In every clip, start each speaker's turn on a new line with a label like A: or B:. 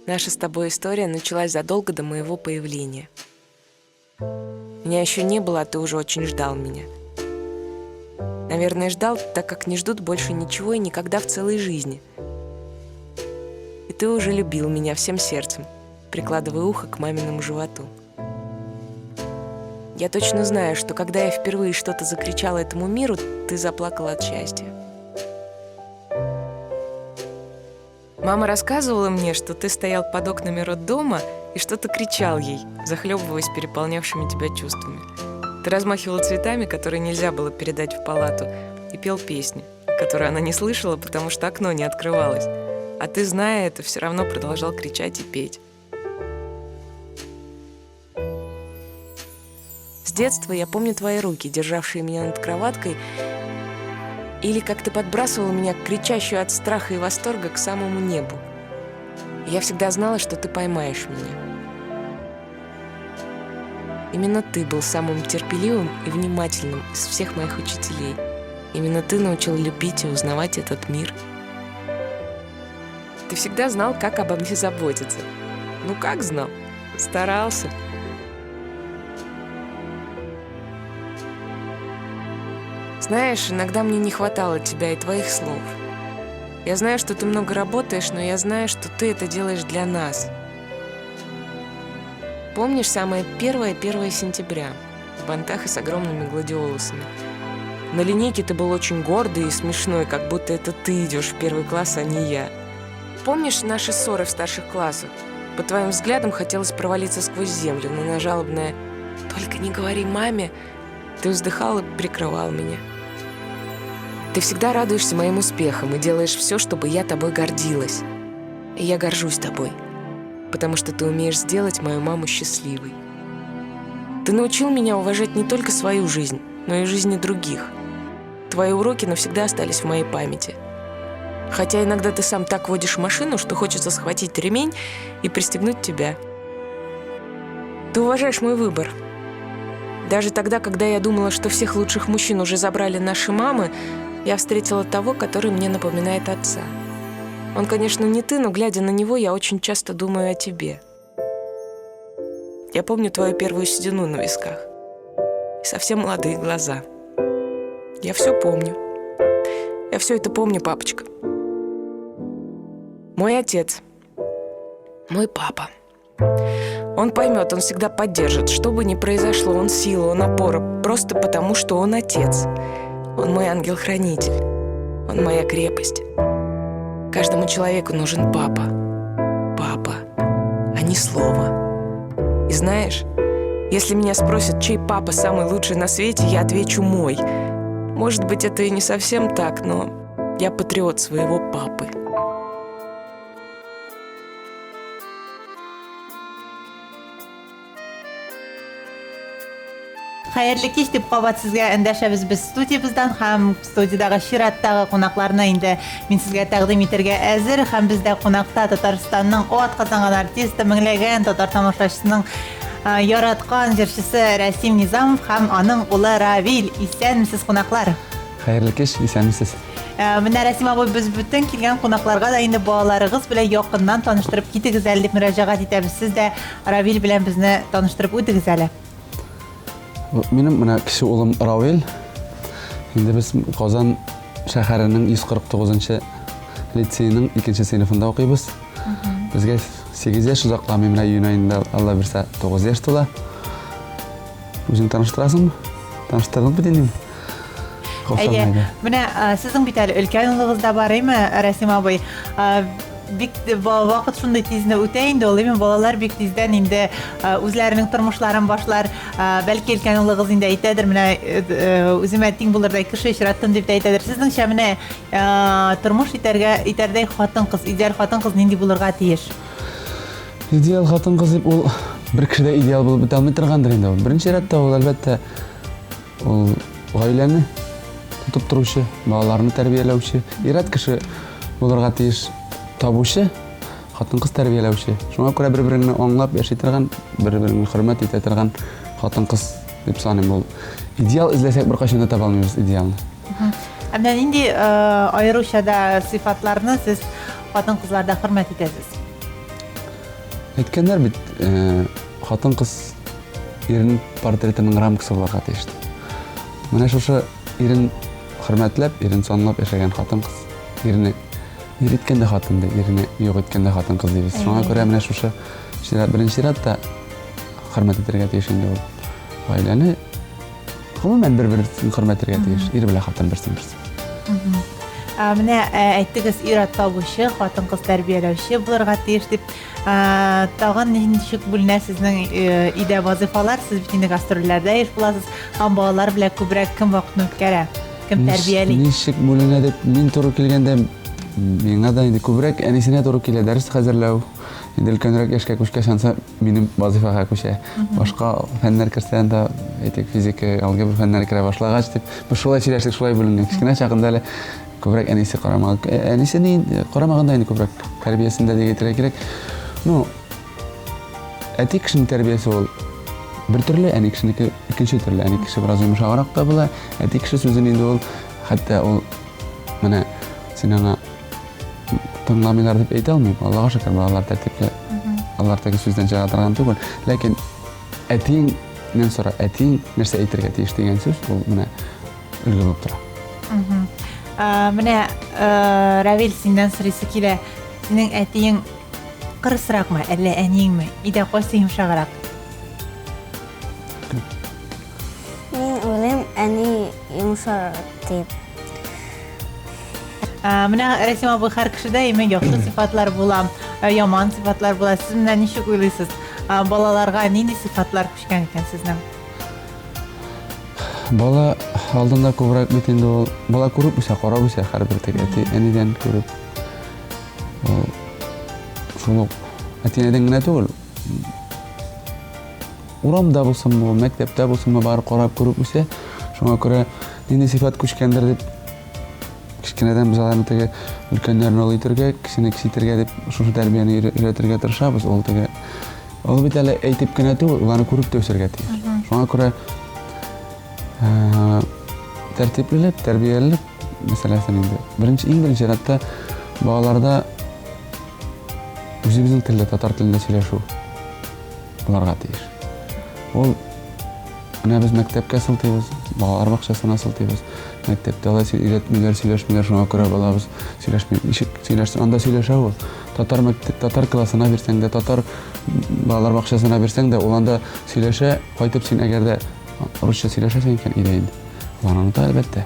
A: Наша с тобой история началась задолго до моего появления. Меня еще не было, а ты уже очень ждал меня. Наверное, ждал, так как не ждут больше ничего и никогда в целой жизни. И ты уже любил меня всем сердцем, прикладывая ухо к маминому животу. Я точно знаю, что когда я впервые что-то закричала этому миру, ты заплакала от счастья. Мама рассказывала мне, что ты стоял под окнами роддома и что-то кричал ей, захлебываясь переполнявшими тебя чувствами. Ты размахивал цветами, которые нельзя было передать в палату, и пел песни, которые она не слышала, потому что окно не открывалось. А ты, зная это, все равно продолжал кричать и петь. С детства я помню твои руки, державшие меня над кроваткой, или как ты подбрасывала меня, кричащую от страха и восторга, к самому небу. Я всегда знала, что ты поймаешь меня. Именно ты был самым терпеливым и внимательным из всех моих учителей. Именно ты научил любить и узнавать этот мир. Ты всегда знал, как обо мне заботиться. Ну как знал? Старался. Знаешь, иногда мне не хватало тебя и твоих слов. Я знаю, что ты много работаешь, но я знаю, что ты это делаешь для нас. Помнишь самое 1 сентября в бантах и с огромными гладиолусами? На линейке ты был очень гордый и смешной, как будто это ты идешь в 1 класс, а не я. Помнишь наши ссоры в старших классах? По твоим взглядам хотелось провалиться сквозь землю, но на жалобное «Только не говори маме» ты вздыхал и прикрывал меня. Ты всегда радуешься моим успехам и делаешь все, чтобы я тобой гордилась. И я горжусь тобой, потому что ты умеешь сделать мою маму счастливой. Ты научил меня уважать не только свою жизнь, но и жизни других. Твои уроки навсегда остались в моей памяти. Хотя иногда ты сам так водишь машину, что хочется схватить ремень и пристегнуть тебя. Ты уважаешь мой выбор. Даже тогда, когда я думала, что всех лучших мужчин уже забрали наши мамы, я встретила того, который мне напоминает отца. Он, конечно, не ты, но, глядя на него, я очень часто думаю о тебе. Я помню твою первую седину на висках и совсем молодые глаза. Я все помню. Я все это помню, папочка. Мой отец, мой папа. Он поймет, он всегда поддержит, что бы ни произошло, он сила, он опора, просто потому, что он отец. Он мой ангел-хранитель, он моя крепость. Каждому человеку нужен папа. Папа, а не слово. И знаешь, если меня спросят, чей папа самый лучший на свете, я отвечу мой. Может быть, это и не совсем так, но я патриот своего папы.
B: Xayrli kech deb qabat sizga endashamiz biz studiyamizdan ham studiyadagi Shiratdagi qonaqlarni endi men sizga taqdim etarga hozir ham bizda qonaqda Tataristonning ot qozongan artisti minglagan tatar tomoshabchisining yaratgan jirchisi Rasim Nizamov ham aning o'g'li Ravil. Esanmisiz qonaqlar?
C: Xayrli kech, esanmisiz?
B: Менә Расим абый biz бүтән килгән кунакларга да инде балаларыгыз белән якыннан таныштырып китегез әле дип мөрәҗәгать итәбез. Сез дә Равил белән безне таныштырып үтегез әле.
C: Benim buna kişi oğlum Ravil. Şimdi biz Qozon şəhərinin 149-cı liseyinin 2-ci sınıfında oxuyubuz. Bizə 8 yaş uzaqlamı ilə iyun ayında Allah birsə 9 yaş tola. Özünü tanıştırasınmı? Tanıştırdın mı deyim?
B: Менә сезнең бит әле өлкән улыгыз да бар име, Расим абый? Бик вакыт шундый тизне үтә инде, ул именно балалар бик тиздән инде үзләренең тормышларын башлар. Бәлки өлкән улыгыз инде әйтәдер, менә үземә тиң булырдай кеше очраттым дип әйтәдер. Сезнеңчә менә тормыш итәрдәй хатын-кыз, идеал хатын-кыз нинди булырга тиеш?
C: Идеал хатын-кыз дип ул бер кешедә идеал булып бетә алмый торгандыр инде. Беренче рәттә ул әлбәттә ул гаиләне тотып торучы, балаларны тәрбияләүче, ират кеше булырга тиеш. Табучы, хатын-кыз тәрбияләүче. Шуңа күрә бер-береңне аңлап яши торган, бер-береңне хөрмәт итә торган хатын-кыз дип саныйм. Ул идеал эзләсәк беркайчан да таба алмыйбыз идеалны.
B: Менә нинди аеруча да сыйфатларны сез хатын-кызларда хөрмәт итәсез?
C: Әйткәннәр бит, хатын-кыз иренең портретының рамкасы булырга тиеш. Менә шушы ирен хөрмәтләп, ирен санлап яшәгән хатын-кыз, ирне иреткәндә хатынды, ирне юк иткәндә хатын-кыз дибез. Шуңа күрә менә шушы беренче чиратта хөрмәт итәргә тиеш инде ул. Гаиләне гомумән бер-берсен хөрмәтергә тиеш, ир белән хатын берсен-берсе.
B: Менә әйттегез, ир табучы, хатын-кыз тәрбияләүче булырга тиеш дип. Тагын ничек бүленә сезнең өйдә вазифалар? Сез бит инде гастрольләрдә еш буласыз. Һәм балалар белән күбрәк кем вакытны үткәрә? Кем тәрбияли?
C: Ничек бүленә дип мин туры килгәндә миңа да инде күбрәк әнисенә туры килә дәрес хәзерләү. Инде өлкәнрәк яшькә күчкәч анса минем вазифага күчә. Башка фәннәр керсәң дә, әйтик, физика, алгебра фәннәре керә башлагач дип, без шулай сөйләшик, шулай бүленгән. Кичкенә чагында әле күбрәк әнисе карамаган. Әнисенең карамаганда инде күбрәк тәрбиясендә дигән кирәк. Ну, әти кешенең тәрбиясе ул бер төрле, әни кешенеке икенче төрле. Әни кеше бераз йомшаграк та була. Әти кеше сүзен инде ул хәтта ул менә син аңа тыңламыйлар дип әйтә алмыйм. Аллага шөкер, балалар тәртипле. Алар теге сүздән чыга торган түгел. Ләкин әтиңнән сора, әтиң нәрсә әйтергә тиеш дигән сүз ул менә өлге булып тора.
B: Менә Равил синнән сорыйсы килә. Синең әтиң кырысракмы, әллә әниңме? Идә кайсы йомшаграк?
D: Мин уйлыйм, әни йомшак дип.
B: Менә Рәсим абый, һәр кешедә име яхшы сыйфатлар була, яман сыйфатлар була. Сез менә ничек уйлыйсыз? Балаларга нинди сыйфатлар күчкән икән сезнең?
C: Бала алдында күбрәк бит инде ул бала күреп үсә, карап үсә һәрбер әти әнидән күреп. Шуны әтинәдән генә түгел. Урамда булсынмы, мәктәптә булсынмы, барып карап күреп үсә. Шуңа күрә нинди сыйфат күчкәндер дип кичкенәдән без аларны теге өлкәннәрне ул итәргә, кешене киситергә дип шушы тәрбияне өйрәтергә тырышабыз. Ул теге ул бит әле әйтеп кенә түгел, уларны күреп тә үсәргә тиеш. Шуңа күрә тәртиплелек, тәрбиялелек мәсьәләсен инде. Иң беренче чиратта балаларда үзебезнең телдә, татар телендә сөйләшү булырга тиеш. Ул менә без мәктәпкә сылтыйбыз, балалар бакчасына сылтыйбыз. Мәктәптә алай өйрәтмиләр, сөйләшмиләр, шуңа күрә балабыз сөйләшмәй. Ничек сөйләшсен, анда сөйләшә ул. Татар классына бирсәң дә, татар балалар бакчасына бирсәң дә, ул анда сөйләшә, кайтып син әгәр дә русча сөйләшәсең икән өйдә инде. Ул аны әлбәттә.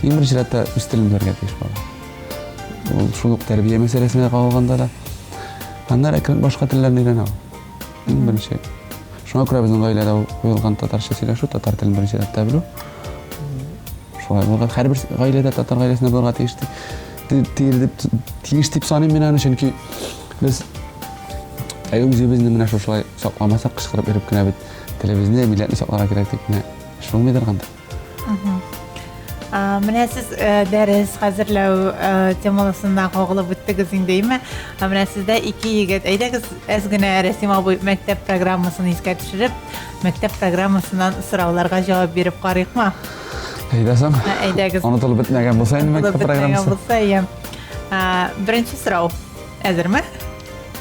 C: Иң беренче чиратта үз телен белергә тиеш бала. Ул шул ук тәрбия мәсьәләсенә калганда да аннан әкрен башка телләрне өйрәнә ул. Иң беренче. Шуңа күрә безнең гаиләдә куелган татарча сөйләшү, татар телен беренче чиратта белү. Шулай булган һәрбер гаиләдә татар гаиләсенә булырга тиеш дип саныйм мин аны, чөнки без үзебезне менә шулай сакламасак, кычкырып йөреп кенә бит телебезне, милләтне сакларга кирәк дип менә шулмыйдыр анда.
B: Менә сез дәрес хәзерләү темасына кагылып үттегез индеме? Менә сездә ике егет. Әйдәгез, әз генә Рәсим абый мәктәп программасын искә төшереп, мәктәп программасыннан сорауларга җавап биреп карыйкмы?
C: Әйдәсәң.
B: Әйдәгез.
C: Онытылып бетмәгән булса инде мәктәп программасы.
B: Беренче сорау. Әзерме?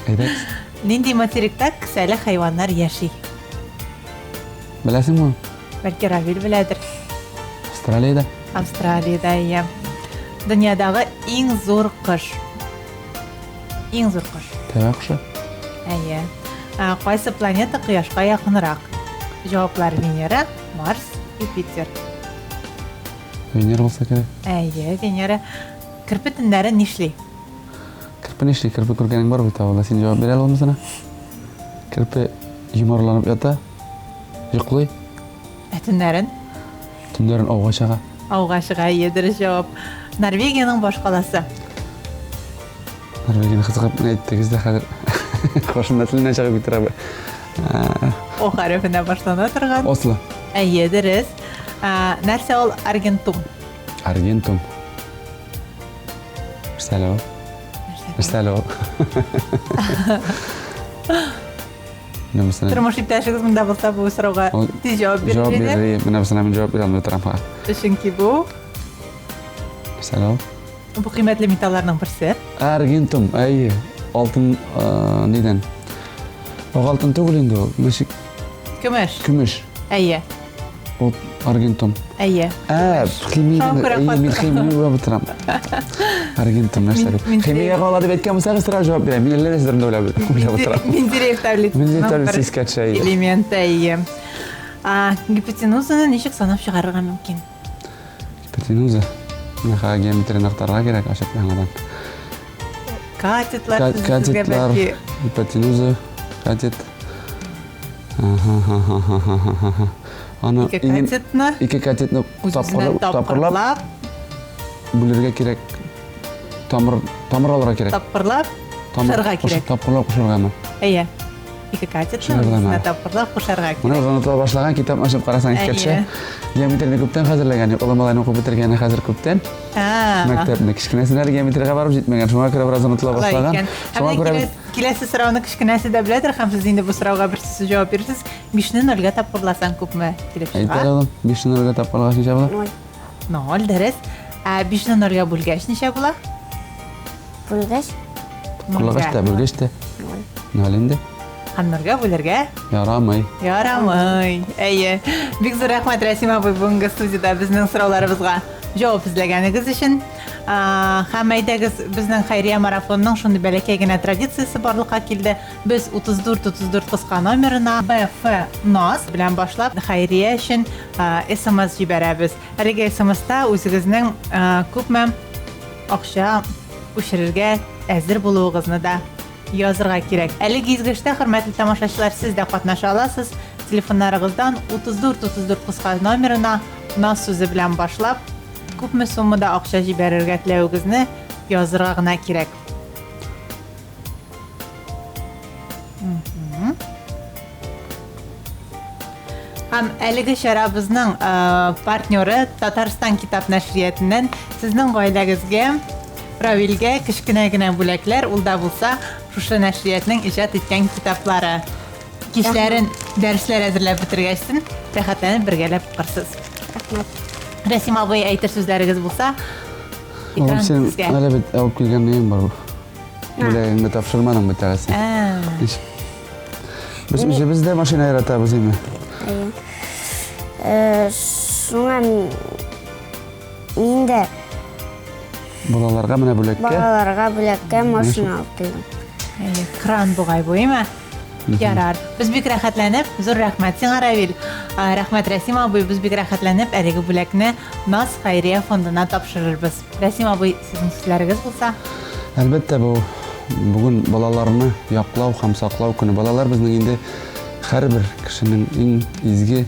C: Әйдәгез.
B: Нинди материкта кесәле хайваннар яши?
C: Беләсеңме?
B: Бәлки Равил беләдер.
C: Австралиядә.
B: Австралиядә, я. Дөньядагы иң зур кош. Иң зур кош.
C: Тәвә кошы.
B: Әйе. Кайсы планета Кояшка якынрак? Җаваплар: Венера, Марс, Юпитер.
C: Венера булса кирәк.
B: Әйе, Венера. Кирпе төннәре нишли?
C: Кирпе нишли, кирпе күргәнең бар бит авылда, син җавап бирә алмыйсың? Кирпе йомарланып ята, йоклый.
B: Төннәрен?
C: Төннәрен ауга чыга.
B: Ауга чыга, дөрес җавап. Норвегиянең баш каласы?
C: Норвегияны кызыгып әйттегез дә хәзер. Кошын теленә чыгып китәрә.
B: О хәрефенә башлана торган.
C: Осло.
B: Әйе, дөрес. Нәрсә ул Аргентум?
C: Аргентум. Нәрсә ул?
B: Тормыш иптәшегез монда булса, бу сорауга тиз җавап
C: Җавап
B: бирергә.
C: бирә. Менә без мин җавап бирә алмый торам.
B: Чөнки бу
C: Нәрсә ул?
B: бу кыйммәтле металларның берсе.
C: Аргентум, әйе. Алтын нидән? Алтын түгел инде ул. Мәшик
B: Көмеш.
C: көмеш.
B: Әйе.
C: Ул аргентум.
B: Әйе.
C: Химия.
B: Шоң күрә
C: Мин химия уйлап утырам. Аргентум нәрсә?
B: Мин-
C: Химия кала дип әйткән булсагыз сразу җавап бирәм. Мин әллә нәрсәдән уйлап утырам.
B: Менделеев таблицасының
C: Менделеев
B: бер
C: таблицасы әйе.
B: элементы, әйе. Гипотенузаны ничек санап чыгарырга мөмкин?
C: Гипотенуза. Мәхә геометрия нактарга кирәк ачып яңадан.
B: Катетлар сезгә
C: Катетлар,
B: бәлки
C: гипотенуза, катет. Аны
B: ике катетны
C: ике катетны
B: үзенә
C: тапкырлап
B: тапкырлап,
C: бүләргә кирәк. Тамыр алырга кирәк.
B: тапкырлап, кушарга кирәк.
C: Тапкырлап кушаргамы?
B: Әйе. Ике катетны
C: Шуны беләм
B: үзенә
C: әле.
B: тапкырлап, кушарга
C: Моны
B: кирәк.
C: оныта башлаган китап ачып карасаң искәчә. Геометрияны күптән хәзерләгән, юк, малайны укып бетергән хәзер күптән. Мәктәпне кичкенәсенә геометриягә барып җитмәгән, шуңа күрә бераз онытыла башлаган. Шуңа күрә
B: Киләсе сорауны кечкенәсе дә беләдер, һәм сез инде бу сорауга бер сүз җавап бирсез. 5-не 0-га тапкырласаң күпме килеп
C: әйтәр
B: чыга?
C: алам. 5 нөлгә тапкырга ничә була?
D: 0
B: 0 дөрес. 5-не 0-га бүлгәч ничә була?
D: бүлгәч
C: Куллагаш та бүлгәч тә. 0 инде.
B: Һәм 0-га бүләргә
C: Ярамый.
B: ярамый. Әйе. Бик зур рәхмәт Рәсим абый бүгенге студияда безнең сорауларыбызга җавап эзләгәнегез өчен. Һәм әйдәгез, безнең хәйрия марафонның шундый бәләкәй генә традициясе барлыкка килде. Без 34-34 кыска номерына БФ НАС белән башлап хәйрия өчен SMS җибәрәбез. Әлеге SMS-та үзегезнең күпме акча күчерергә әзер булуыгызны да язырга кирәк. Әлеге изгештә, хөрмәтле тамашачылар, сез дә катнаша аласыз. Телефоннарыгыздан 34-34 кыска номерына НАС сүзе белән башлап, күпме суммада акча җибәрергә теләвегезне язырга гына кирәк. Һәм әлеге чарабызның партнеры Татарстан китап нәшриятыннан сезнең гаиләгезгә Равилгә кечкенә генә бүләкләр, ул да булса шушы нәшриятның иҗат иткән китаплары. Кичләрен дәресләр әзерләп бетергәчсен, рәхәтләнеп бергәләп укырсыз.
D: рәхмәт.
B: Рәсим абый, әйтер сүзләрегез булса, экран
C: Сен
B: сезгә.
C: әле бит алып килгән нең бар бу. Бүләгеңне тапшырмадың бит әле. Без үзебездә машина яратабыз инде.
D: Шуңа мин дә
C: Балаларга менә бүләккә.
D: балаларга бүләккә машина алып килдем.
B: Кран бугай буймы? Ярар. Без бик рәхәтләнеп, зур рәхмәт сиңа, Равил. Рәхмәт Рәсим абый, без бик рәхәтләнеп әлеге бүләкне НАС хәйрия фондына тапшырырбыз. Рәсим абый, сезнең сүзләрегез булса?
C: Әлбәттә бу бүген балаларны яклау һәм саклау көне. Балалар безнең инде һәрбер кешенең иң изге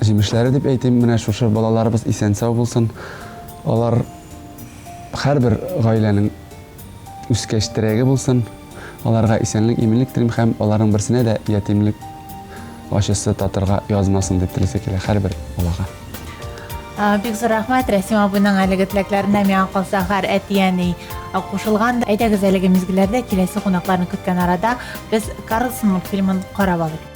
C: җимешләре дип әйтим. Менә шушы балаларыбыз исән-сау булсын. Алар һәрбер гаиләнең үскәч терәге булсын. Аларга исәнлек, иминлек телим һәм аларның берсенә дә ятимлек ачысы татырга язмасын дип теләсә килә һәрбер балага.
B: Бик зур рәхмәт Рәсим абыйның әлеге теләкләренә миңа калса һәр әти-әни кушылган. Әйдәгез әлеге мизгелләрдә киләсе кунакларны көткән арада без Карлсон мультфильмын карап алыйк.